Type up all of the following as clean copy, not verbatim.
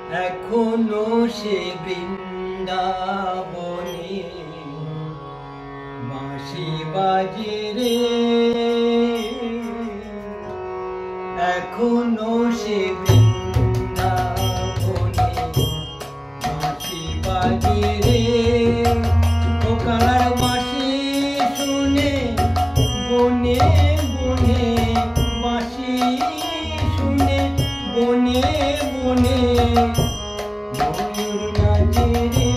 এখনো সে বৃন্দাবনে বাঁশি বাজে রে, এখনো সে বৃন্দাবনে বাঁশি বাজে রে। ওকার বাঁশি শুনে বনে বনে, বাঁশি শুনে বনে বনে ময়ূর নাচে রে,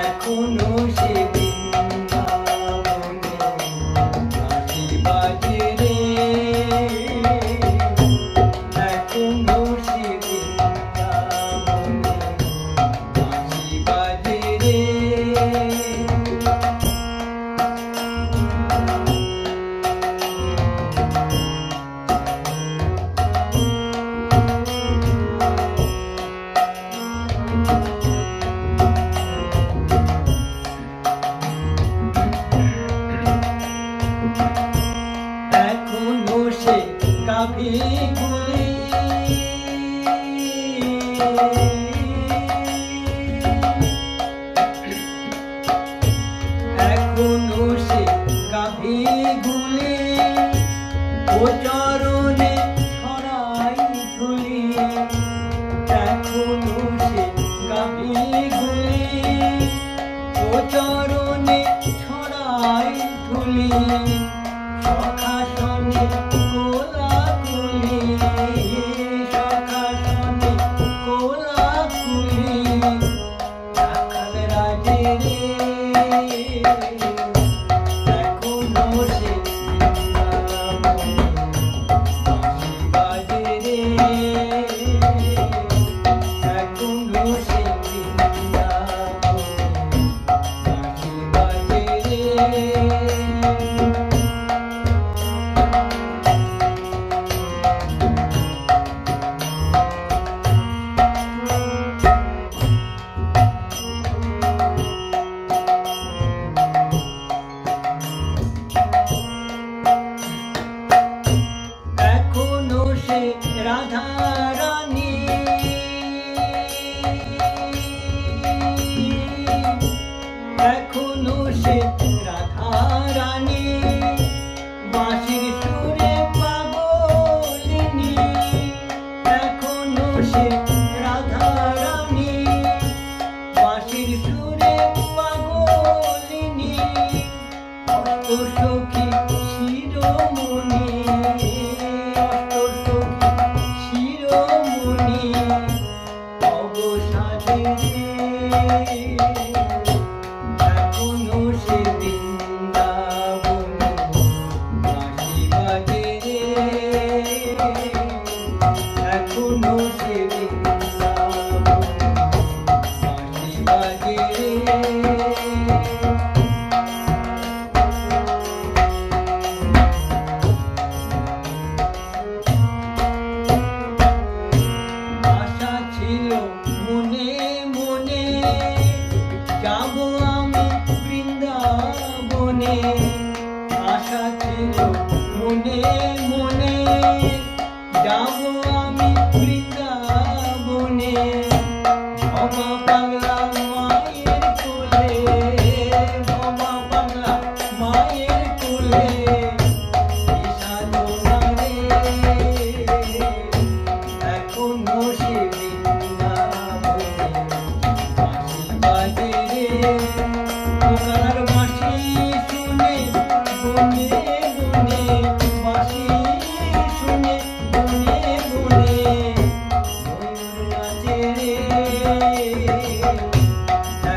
এখনো সে বৃন্দাবনে বাঁশি বাজে রে, এখনো সে বৃন্দাবনে বাঁশি বাজে রে। এখনো সে কাভি গুলি, এখনো সে কাভি গুলি, ও চরণে ছড়াই ধুলি, এখনো সে কাভি গুলি, ও চরণে ছড়াই ধুলি। সখা সনে কোলাকুলি, সখা সনে কোলাকুলি, রাখাল রাজে রে, এখনো সে বৃন্দাবনে বাঁশি বাজে রে, এখনো সে বৃন্দাবনে বাঁশি বাজে রে। এখনো সে রাধা রানী, এখনো সে রাধা রানী, বাঁশির সুরে পাগলিনী, এখনো সে রাধা রানী, বাঁশির সুরে পাগলিনী। অষ্টসখী শিরোমণি, অষ্টসখী শিরোমণি অবসাদে রে, এখনো সে বৃন্দাবনে বাঁশি বাজে রে, এখনো সে বৃন্দাবনে বাঁশি বাজে রে। আশা ছিল মনে মনে, যাব আমি বৃন্দাবনে, আশা ছিল মনে মনে, যাব আমি বৃন্দাবনে। ভবা পাগলা মায়ের কোলে, ভবা পাগলা মায়ের কোলে, সাধনা রে, এখনো সে বৃন্দাবনে বাঁশি বাজে রে। ওকার বাঁশি শুনে বনে বনে, বাঁশি শুনে বনে বনে ময়ূর নাচে রে,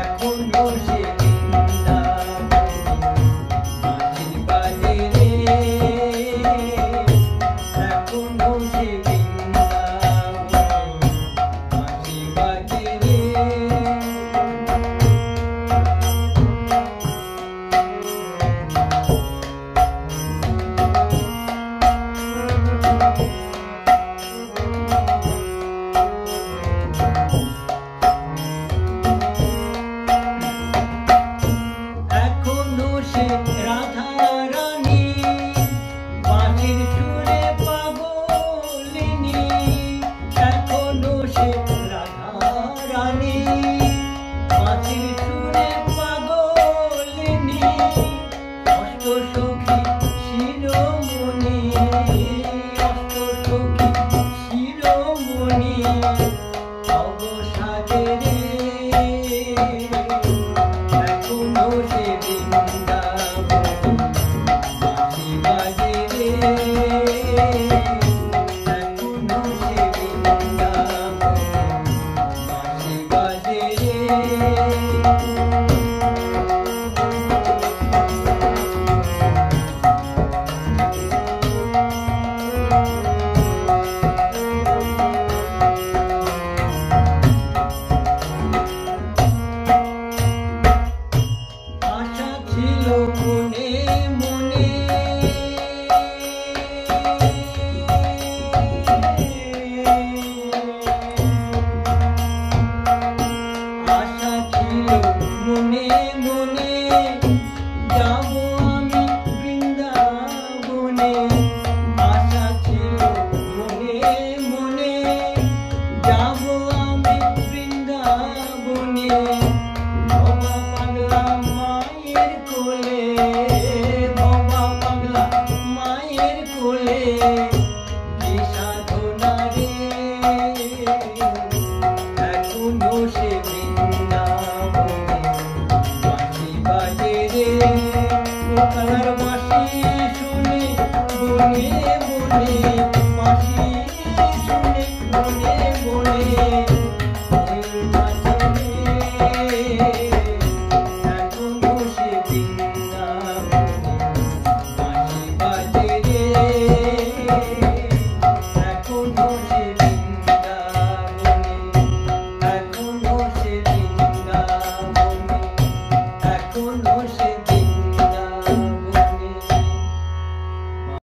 এখনো সে বৃন্দাবনে বাঁশি বাজে রে, এখনো সে বৃন্দাবনে বাঁশি বাজে রে। সখী শিরোমণি অষ্ট সখী শিরোমণি অবসাদে রে এখনো সে বৃন্দাবন বাঁশি বাজে রে এখনো সে বৃন্দাবন বাঁশি বাজে রে মনে মনে আশা ছিল মনে মনে যাব আমি বৃন্দাবনে আশা ছিল মনে মনে যাব আমি বৃন্দাবনে বাবা পাগলা মায়ের কোলে বাবা পাগলা মায়ের কোলে কি সাধনা রে এখনো সে বৃন্দাবনে বাঁশি বাজে রে ও কালার বাঁশি শুনে বনে বনে